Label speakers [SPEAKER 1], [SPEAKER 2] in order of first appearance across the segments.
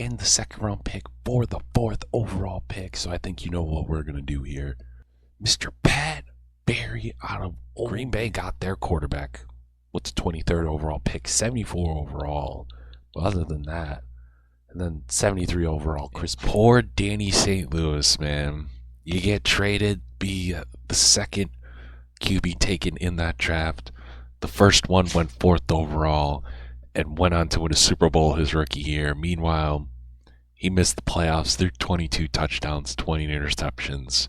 [SPEAKER 1] and the second round pick for the 4th overall pick. So I think you know what we're going to do here. Mr. Pat Barry out of Green Bay got their quarterback with the 23rd overall pick, 74 overall. But other than that, and then 73 overall, Chris. Poor Danny St. Louis, man. You get traded, be the second QB taken in that draft. The first one went 4th overall and went on to win a Super Bowl his rookie year. Meanwhile, he missed the playoffs through 22 touchdowns, 20 interceptions.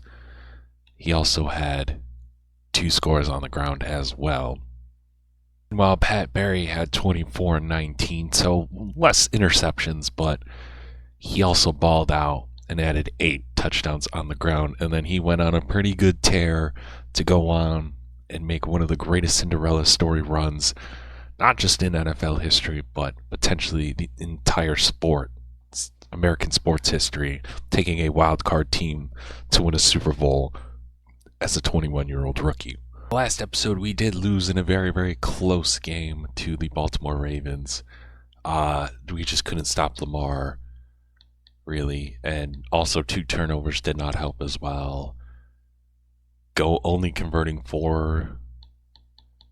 [SPEAKER 1] He also had 2 scores on the ground as well. Meanwhile, Pat Barry had 24 and 19, so less interceptions, but he also balled out and added 8 touchdowns on the ground. And then he went on a pretty good tear to go on and make one of the greatest Cinderella story runs, not just in NFL history, but potentially the entire sport, American sports history, taking a wild card team to win a Super Bowl as a 21-year-old rookie. Last episode, we did lose in a very, very close game to the Baltimore Ravens. We just couldn't stop Lamar, really, and also 2 turnovers did not help as well. Only converting 4,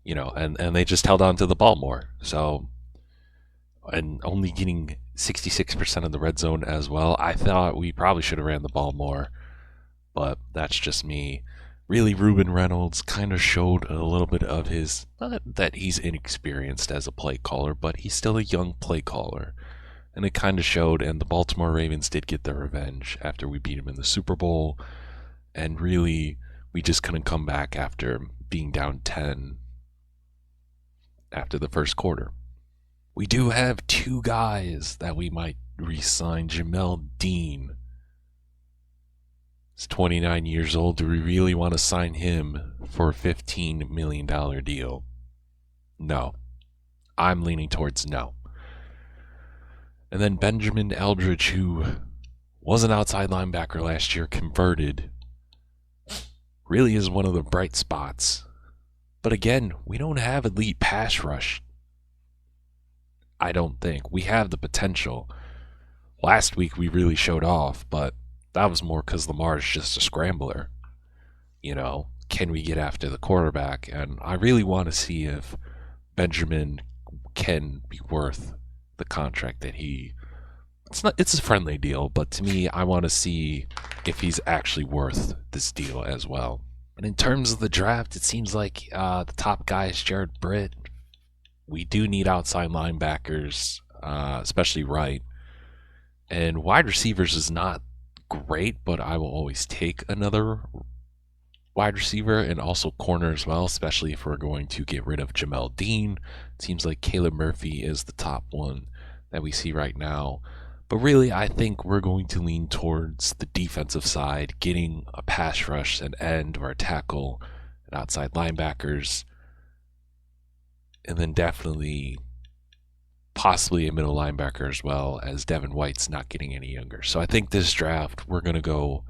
[SPEAKER 1] and they just held on to the ball more. So, and only getting 66% of the red zone as well. I thought we probably should have ran the ball more, but that's just me. Really, Ruben Reynolds kind of showed a little bit of his, not that he's inexperienced as a play caller, but he's still a young play caller. And it kind of showed, and the Baltimore Ravens did get their revenge after we beat them in the Super Bowl. And really, we just couldn't come back after being down 10 after the first quarter. We do have 2 guys that we might re-sign. Jamel Dean. He's 29 years old. Do we really want to sign him for a $15 million deal? No. I'm leaning towards no. And then Benjamin Eldridge, who was an outside linebacker last year, converted, really is one of the bright spots. But again, we don't have elite pass rush. I don't think. We have the potential. Last week we really showed off, but that was more because Lamar is just a scrambler. Can we get after the quarterback? And I really want to see if Benjamin can be worth the contract that it's a friendly deal, but to me, I want to see if he's actually worth this deal as well. And in terms of the draft, it seems like the top guy is Jared Britt. We do need outside linebackers, especially right. And wide receivers is not great, but I will always take another wide receiver, and also corner as well, especially if we're going to get rid of Jamel Dean. It seems like Caleb Murphy is the top one that we see right now. But really, I think we're going to lean towards the defensive side, getting a pass rush, an end, or a tackle, and outside linebackers, and then definitely possibly a middle linebacker as well, as Devin White's not getting any younger. So I think this draft, we're going to go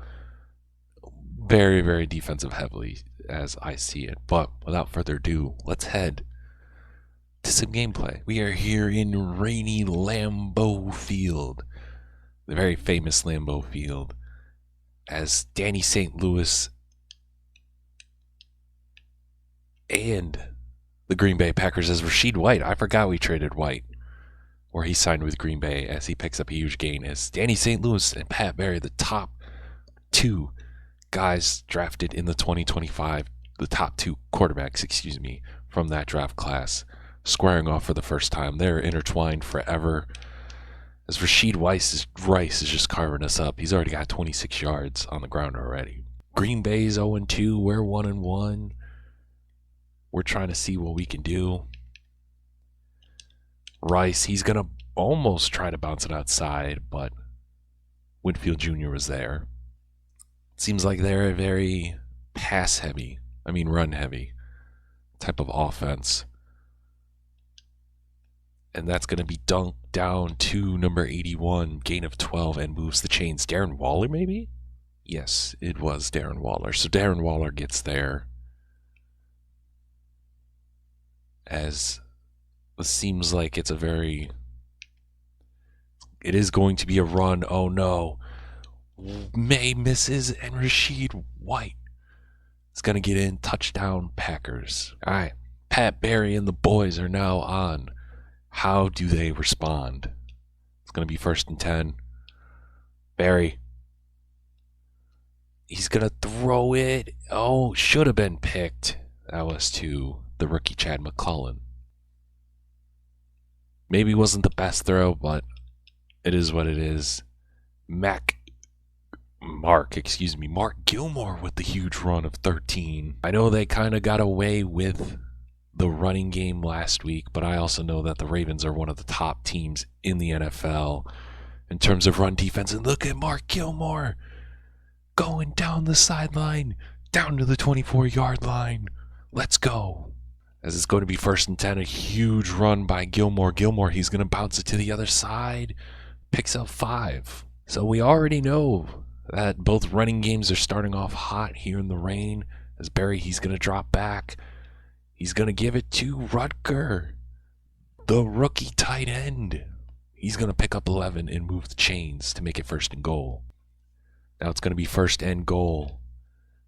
[SPEAKER 1] very, very defensive heavily as I see it. But without further ado, let's head to some gameplay. We are here in rainy Lambeau Field, the very famous Lambeau Field, as Danny St. Louis and the Green Bay Packers as Rachaad White. I forgot we traded White, or he signed with Green Bay, as he picks up a huge gain, as Danny St. Louis and Pat Barry, the top 2 guys drafted in the 2025, the top 2 quarterbacks, from that draft class, squaring off for the first time. They're intertwined forever, as Rachaad Rice is just carving us up. He's already got 26 yards on the ground already. Green Bay's 0-2. We're 1-1. We're trying to see what we can do. Rice, he's going to almost try to bounce it outside, but Winfield Jr. was there. Seems like they're a very run heavy type of offense. And that's going to be dunked down to number 81, gain of 12, and moves the chains. Darren Waller, maybe? Yes, it was Darren Waller. So Darren Waller gets there, as it seems like it's It is going to be a run. Oh no. May misses, and Rashid White is going to get in. Touchdown, Packers. All right. Pat Barry and the boys are now on. How do they respond? It's going to be 1st and 10. Barry. He's going to throw it. Oh, should have been picked. That was to the rookie Chad McCullen. Maybe wasn't the best throw, but it is what it is. Mark Gilmore with the huge run of 13. I know they kind of got away with the running game last week, but I also know that the Ravens are one of the top teams in the NFL in terms of run defense. And look at Mark Gilmore going down the sideline, down to the 24-yard line. Let's go. As it's going to be 1st and 10, a huge run by Gilmore. He's going to bounce it to the other side, picks up 5. So we already know that both running games are starting off hot here in the rain. As Barry, he's going to drop back. He's going to give it to Rutger, the rookie tight end. He's going to pick up 11 and move the chains to make it 1st and goal. Now it's going to be 1st and goal.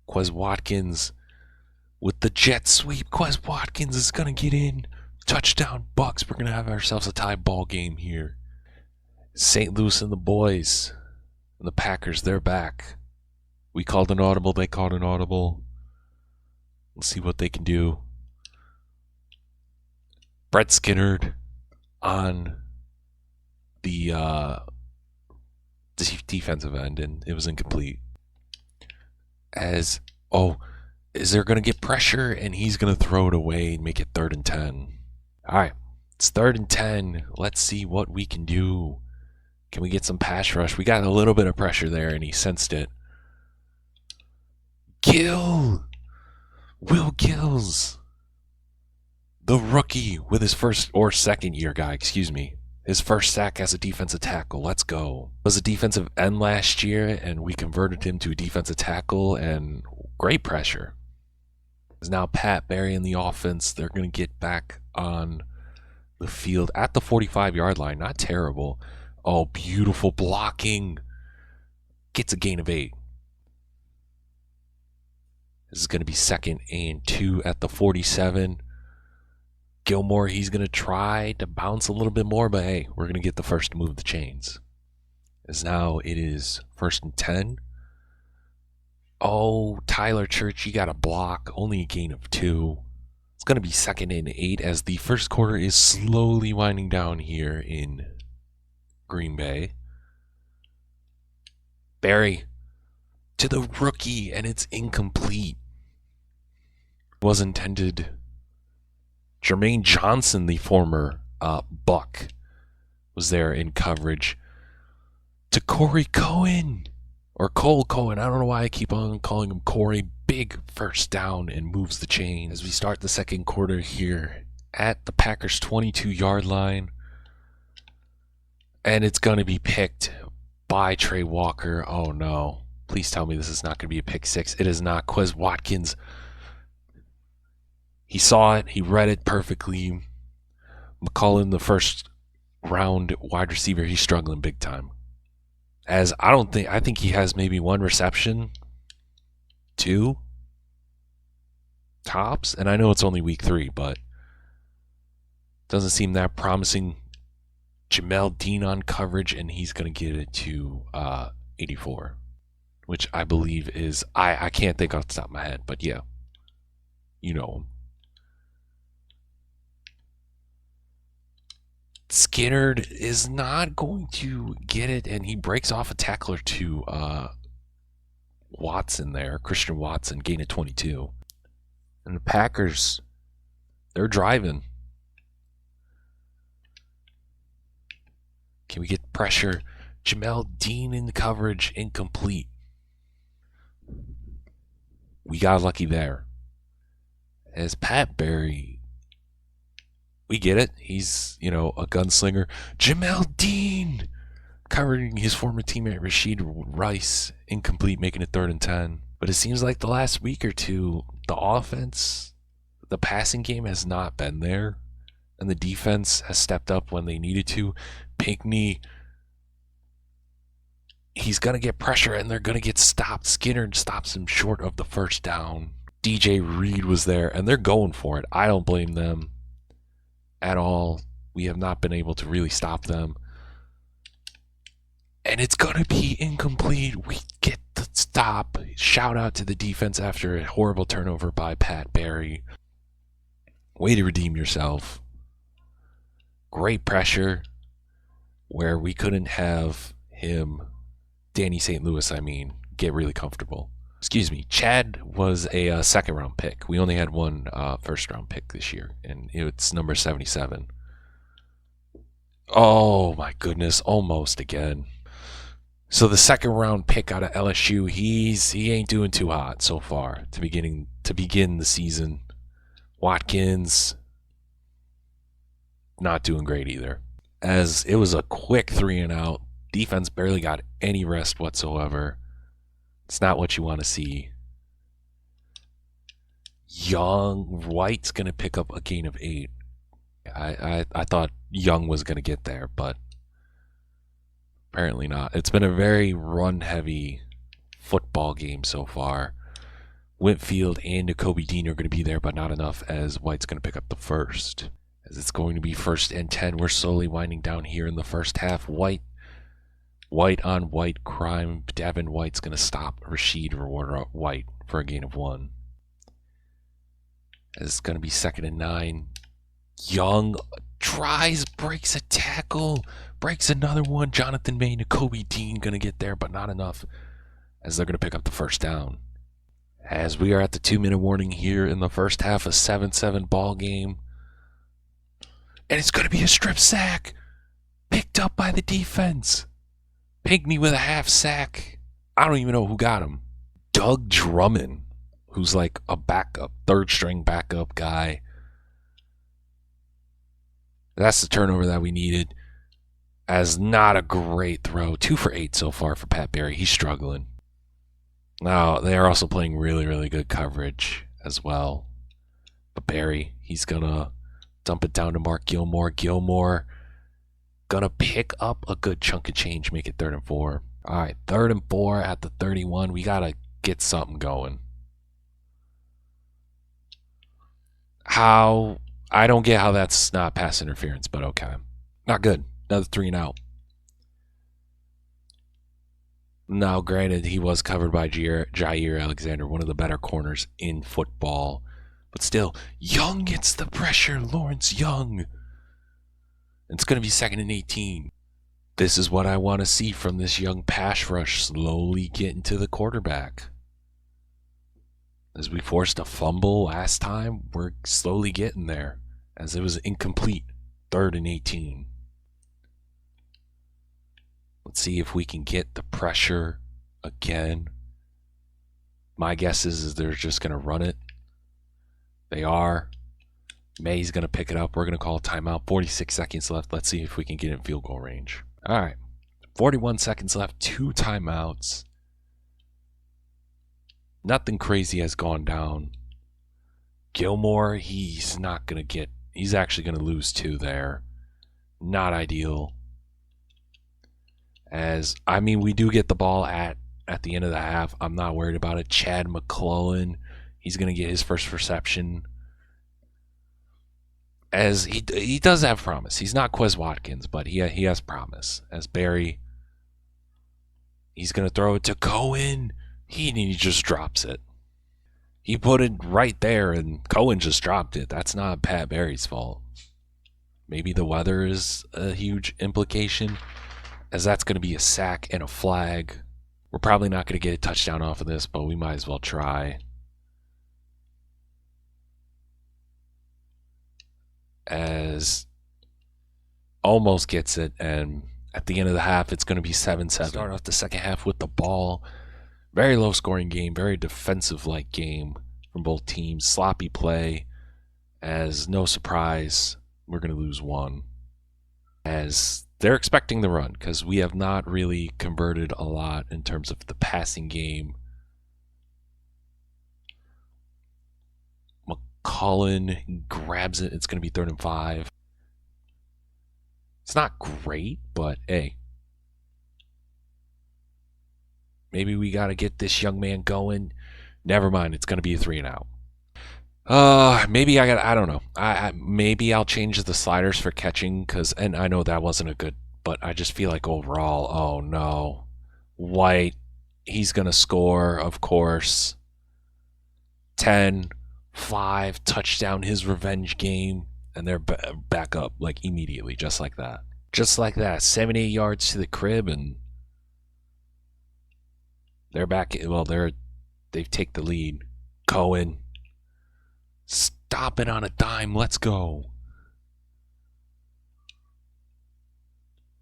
[SPEAKER 1] Quez Watkins with the jet sweep. Quez Watkins is going to get in. Touchdown, Bucs. We're going to have ourselves a tie ball game here. St. Louis and the boys and the Packers, they're back. We called an audible. They called an audible. Let's see what they can do. Brett Skinnard on the defensive end, and it was incomplete. Is there going to get pressure? And he's going to throw it away and make it 3rd and 10. All right, it's 3rd and 10. Let's see what we can do. Can we get some pass rush? We got a little bit of pressure there, and he sensed it. Will Gills, the rookie with his first or second year guy, his first sack as a defensive tackle. Let's go. Was a defensive end last year, and we converted him to a defensive tackle, and great pressure. There's now Pat Barry in the offense. They're going to get back on the field at the 45-yard line. Not terrible. Oh, beautiful blocking. Gets a gain of 8. This is going to be 2nd and 2 at the 47. Gilmore, he's going to try to bounce a little bit more, but hey, we're going to get the first to move the chains. As now it is 1st and 10. Oh, Tyler Church, you got a block. Only a gain of 2. It's going to be 2nd and 8 as the first quarter is slowly winding down here in Green Bay. Barry to the rookie, and it's incomplete. It was intended. Jermaine Johnson, the former Buck, was there in coverage. To Corey Cohen, or Cole Cohen. I don't know why I keep on calling him Corey. Big first down and moves the chain as we start the second quarter here at the Packers' 22-yard line. And it's going to be picked by Trey Walker. Oh, no. Please tell me this is not going to be a pick 6. It is not. Quez Watkins, he saw it. He read it perfectly. McCullen, the first round wide receiver, he's struggling big time. I think he has maybe 1 reception, 2 tops. And I know it's only week 3, but doesn't seem that promising. Jamel Dean on coverage, and he's going to get it to 84, which I believe is, I can't think off the top of my head, but yeah, you know him. Skinnard is not going to get it, and he breaks off a tackler to Watson there, Christian Watson, gain of 22. And the Packers, they're driving. Can we get pressure? Jamel Dean in the coverage, incomplete. We got lucky there. As Pat Barry, we get it. He's, a gunslinger. Jamel Dean covering his former teammate Rashid Rice, incomplete, making it 3rd and 10. But it seems like the last week or two, the offense, the passing game has not been there, and the defense has stepped up when they needed to. Pinckney he's going to get pressure and they're going to get stopped. Skinner stops him short of the first down. DJ Reed was there and they're going for it. I don't blame them at all. We have not been able to really stop them. And it's going to be incomplete. We get the stop. Shout out to the defense after a horrible turnover by Pat Barry. Way to redeem yourself. Great pressure where we couldn't have him, Danny St. Louis, get really comfortable. Excuse me, Chad was a second-round pick. We only had one first-round pick this year, and it's number 77. Oh, my goodness, almost again. So the second-round pick out of LSU, he ain't doing too hot so far to begin the season. Watkins, not doing great either. As it was a quick 3-and-out. Defense barely got any rest whatsoever. It's not what you want to see. White's going to pick up a gain of 8. I thought Young was going to get there, but apparently not. It's been a very run-heavy football game so far. Whitfield and Nakobe Dean are going to be there, but not enough, as White's going to pick up the first. As it's going to be 1st and 10. We're slowly winding down here in the first half. White on White crime. Devin White's going to stop Rashid White for a gain of 1. As it's going to be 2nd and 9. Young tries, breaks a tackle, breaks another one. Jonathan May, Nakobe Dean going to get there, but not enough, as they're going to pick up the first down. As we are at the 2-minute warning here in the first half, a 7-7 ball game. And it's going to be a strip sack. Picked up by the defense. Pinkney with a half sack. I don't even know who got him. Doug Drummond, who's like a backup, 3rd-string backup guy. That's the turnover that we needed. As not a great throw. 2 for 8 so far for Pat Barry. He's struggling. Now, they are also playing really, really good coverage as well. But Barry, he's going to dump it down to Mark Gilmore. Gilmore going to pick up a good chunk of change, make it 3rd and 4. All right, 3rd and 4 at the 31. We got to get something going. I don't get how that's not pass interference, but okay. Not good. Another 3-and-out. Now, granted, he was covered by Jair Alexander, one of the better corners in football. But still, Young gets the pressure. Lawrence Young. It's going to be 2nd and 18. This is what I want to see from this young pass rush, slowly getting to the quarterback. As we forced a fumble last time, we're slowly getting there, as it was incomplete. 3rd and 18. Let's see if we can get the pressure again. My guess is they're just going to run it. They are. May's going to pick it up. We're going to call a timeout. 46 seconds left. Let's see if we can get in field goal range. All right. 41 seconds left. 2 timeouts. Nothing crazy has gone down. Gilmore, he's actually going to lose 2 there. Not ideal. We do get the ball at the end of the half. I'm not worried about it. Chad McClellan, he's going to get his first reception. As he does have promise. He's not Quez Watkins, but he has promise. As Barry, he's going to throw it to Cohen. He just drops it. He put it right there, and Cohen just dropped it. That's not Pat Barry's fault. Maybe the weather is a huge implication, as that's going to be a sack and a flag. We're probably not going to get a touchdown off of this, but we might as well try. As almost gets it, and at the end of the half, it's going to be 7-7. Start off the second half with the ball. Very low-scoring game, very defensive-like game from both teams. Sloppy play, as no surprise, we're going to lose 1. As they're expecting the run, because we have not really converted a lot in terms of the passing game. McCullen grabs it. It's going to be 3rd and 5. It's not great, but hey. Maybe we got to get this young man going. Never mind. It's going to be a 3-and-out. Maybe I don't know. Maybe I'll change the sliders for catching and I know that wasn't a good, but I just feel like overall, oh no. White, he's going to score, of course. 10, 5, touchdown, his revenge game, and they're back up like immediately, just like that. Just like that, 78 yards to the crib, and they're back. Well, they take the lead. Cohen, stop it on a dime. Let's go.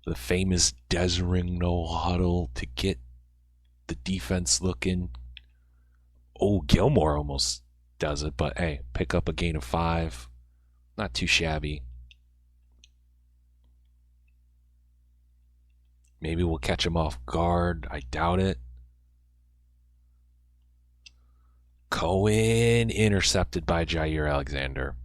[SPEAKER 1] The famous Dezzz ring no huddle to get the defense looking. Oh, Gilmore almost does it, but hey, pick up a gain of 5. Not too shabby. Maybe we'll catch him off guard. I doubt it. Cohen intercepted by Jair Alexander.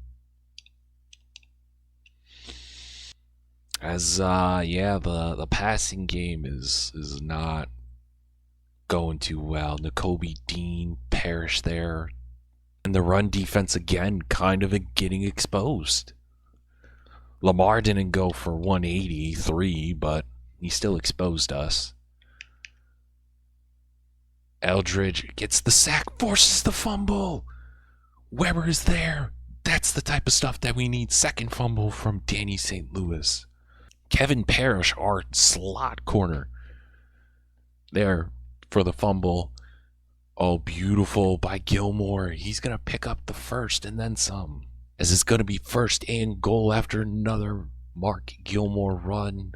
[SPEAKER 1] As the passing game is not going too well. Nakobe Dean perished there. And the run defense again kind of getting exposed. Lamar didn't go for 183, but he still exposed us. Eldridge gets the sack, forces the fumble. Weber is there. That's the type of stuff that we need. Second fumble from Danny St. Louis. Kevin Parrish, our slot corner, there for the fumble. Oh, beautiful by Gilmore. He's going to pick up the first and then some. As it's going to be 1st and goal after another Mark Gilmore run.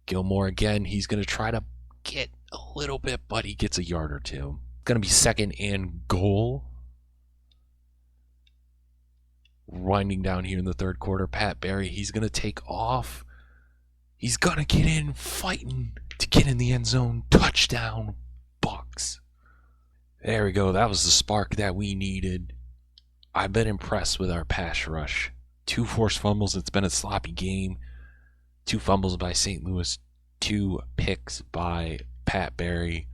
[SPEAKER 1] Gilmore again. He's going to try to get a little bit, but he gets a yard or 2. Going to be 2nd and goal. Winding down here in the 3rd quarter. Pat Barry, he's going to take off. He's going to get in, fighting to get in the end zone. Touchdown, Bucs. There we go. That was the spark that we needed. I've been impressed with our pass rush. 2 forced fumbles. It's been a sloppy game. 2 fumbles by St. Louis. 2 picks by Pat Barry.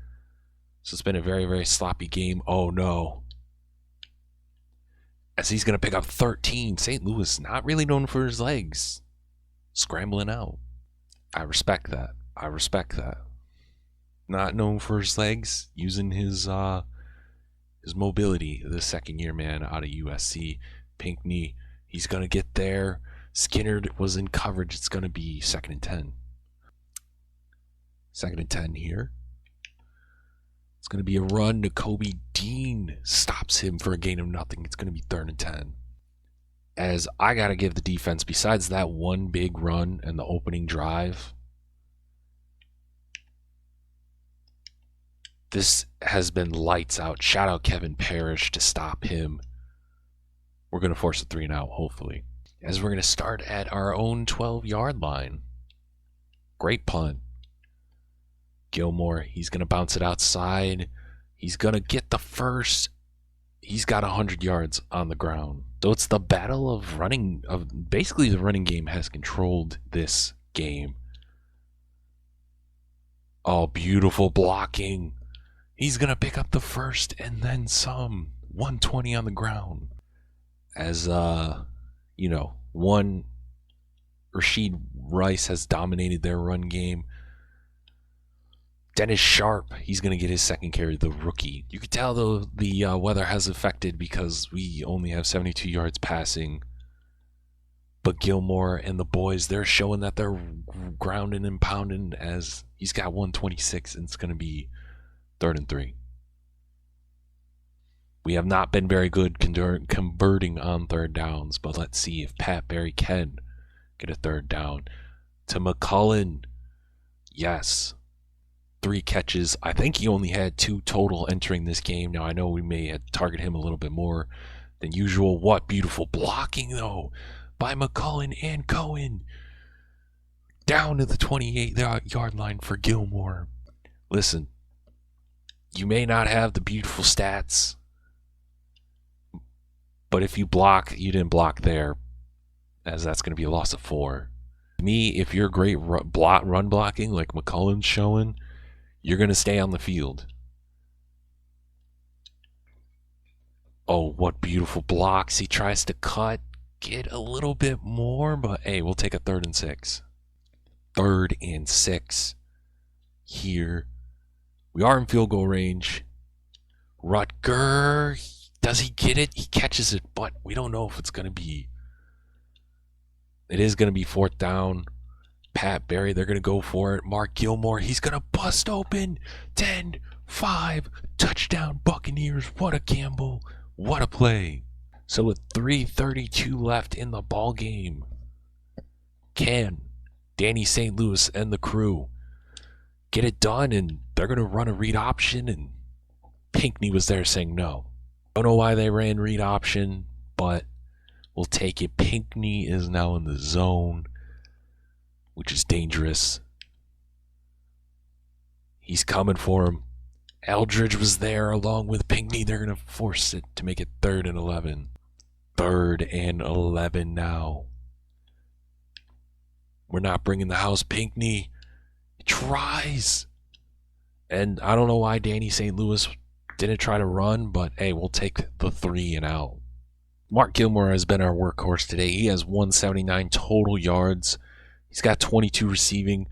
[SPEAKER 1] So it's been a very, very sloppy game. Oh, no. As he's going to pick up 13. St. Louis not really known for his legs. Scrambling out. I respect that. I respect that. Not known for his legs. Using his mobility. The 2nd-year man out of USC. Pinckney. He's going to get there. Skinner was in coverage. It's going to be 2nd and 10. 2nd and 10 here. It's going to be a run. Nakobe Dean stops him for a gain of nothing. It's going to be 3rd and 10. As I got to give the defense, besides that one big run and the opening drive, this has been lights out. Shout out Kevin Parrish to stop him. We're going to force a 3-and-out, hopefully. As we're going to start at our own 12-yard line. Great punt. Gilmore, he's going to bounce it outside. He's going to get the first. He's got 100 yards on the ground. So it's the battle of running. Basically, the running game has controlled this game. Oh, beautiful blocking. He's going to pick up the first and then some. 120 on the ground. As, one, Rashid Rice has dominated their run game. Dennis Sharp, he's going to get his 2nd carry, the rookie. You can tell, though, the weather has affected because we only have 72 yards passing. But Gilmore and the boys, they're showing that they're grounding and pounding as he's got 126, and it's going to be 3rd and 3. We have not been very good converting on 3rd downs, but let's see if Pat Barry can get a 3rd down. To McCullen, yes. 3 catches. I think he only had 2 total entering this game. Now, I know we may have targeted him a little bit more than usual. What beautiful blocking, though, by McCullen and Cohen. Down to the 28-yard line for Gilmore. Listen, you may not have the beautiful stats, but if you block, you didn't block there, as that's going to be a loss of 4. To me, if you're great run blocking like McCullen's showing, You're going to stay on the field. Oh, what beautiful blocks. He tries to cut, get a little bit more, but hey, we'll take a 3rd and 6. 3rd and 6 here. We are in field goal range. Rutger, does he get it? He catches it, but we don't know if it's going to be. It is going to be 4th down. Pat Barry, they're going to go for it. Mark Gilmore, he's going to bust open. 10-5, touchdown Buccaneers. What a gamble. What a play. So with 3:32 left in the ball game, can Danny St. Louis and the crew get it done? And they're going to run a read option, and Pinckney was there saying no. Don't know why they ran read option, but we'll take it. Pinckney is now in the zone, which is dangerous. He's coming for him. Eldridge was there along with Pinckney. They're going to force it to make it 3rd and 11. 3rd and 11 now. We're not bringing the house. Pinckney tries. And I don't know why Danny St. Louis didn't try to run, but hey, we'll take the 3 and out. Mark Gilmore has been our workhorse today. He has 179 total yards. He's got 22 receiving,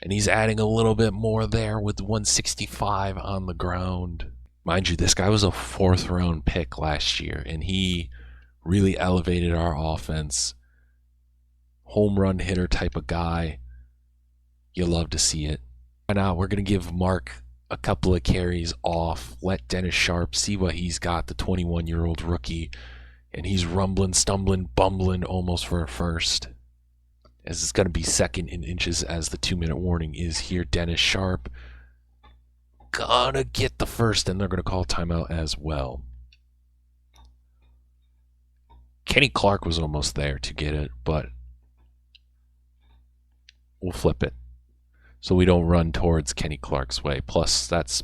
[SPEAKER 1] and he's adding a little bit more there with 165 on the ground. Mind you, this guy was a 4th round pick last year, and he really elevated our offense. Home run hitter type of guy. You love to see it. And now we're going to give Mark a couple of carries off. Let Dennis Sharp see what he's got, the 21-year-old rookie. And he's rumbling, stumbling, bumbling almost for a first. As it's going to be 2nd in inches as the 2-minute warning is here. Dennis Sharp gonna get the first, and they're going to call timeout as well. Kenny Clark was almost there to get it, but we'll flip it so we don't run towards Kenny Clark's way. Plus, that's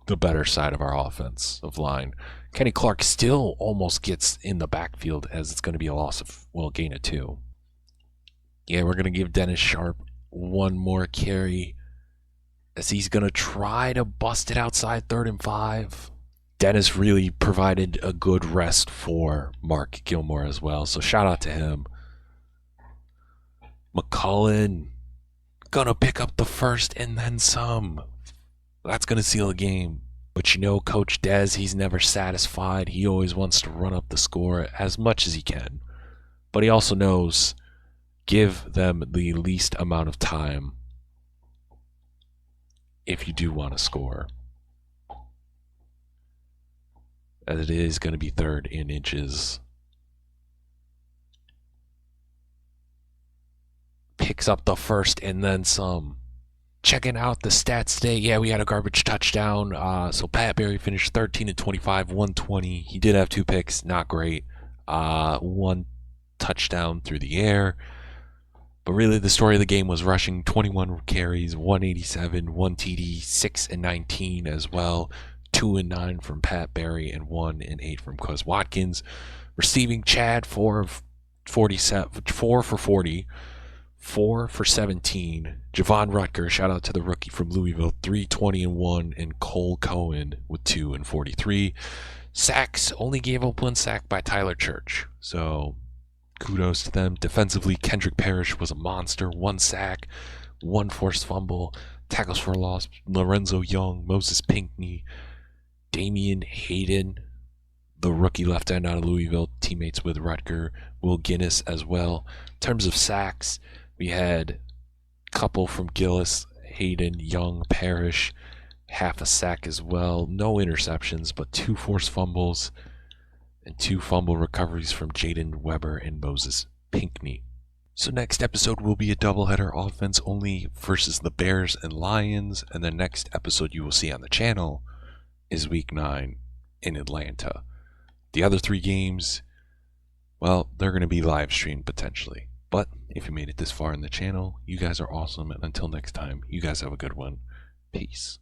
[SPEAKER 1] the better side of our offensive line. Kenny Clark still almost gets in the backfield, as it's going to be a loss of, well, gain of 2. Yeah, we're going to give Dennis Sharp one more carry as he's going to try to bust it outside 3rd and 5. Dennis really provided a good rest for Mark Gilmore as well, so shout out to him. McCullen gonna pick up the first and then some. That's gonna seal the game. But you know, Coach Dez, he's never satisfied. He always wants to run up the score as much as he can. But he also knows, give them the least amount of time if you do want to score. As it is going to be 3rd in inches. Picks up the first and then some. Checking out the stats today. Yeah, we had a garbage touchdown. So Pat Barry finished 13-25, 120. He did have 2 picks, not great. 1 touchdown through the air. But really the story of the game was rushing. 21 carries, 187, 1 TD, 6 and 19 as well. 2 and 9 from Pat Barry and 1 and 8 from Cuz Watkins. Receiving, Chad 4 for 40, 4 for 17. Javon Rutger, shout out to the rookie from Louisville, 320 and 1, and Cole Cohen with 2 and 43. Sacks, only gave up 1 sack by Tyler Church, so kudos to them. Defensively, Kendrick Parrish was a monster, 1 sack, 1 forced fumble, tackles for loss. Lorenzo Young, Moses Pinckney, Damian Hayden, the rookie left end out of Louisville, teammates with Rutger, Will Guinness as well. In terms of sacks, we had a couple from Gillis, Hayden, Young, Parrish, half a sack as well. No interceptions, but 2 forced fumbles and 2 fumble recoveries from Jaden Weber and Moses Pinckney. So next episode will be a doubleheader, offense only versus the Bears and Lions, and the next episode you will see on the channel is Week 9 in Atlanta. The other 3 games, well, they're going to be live streamed potentially. But if you made it this far in the channel, you guys are awesome. And until next time, you guys have a good one. Peace.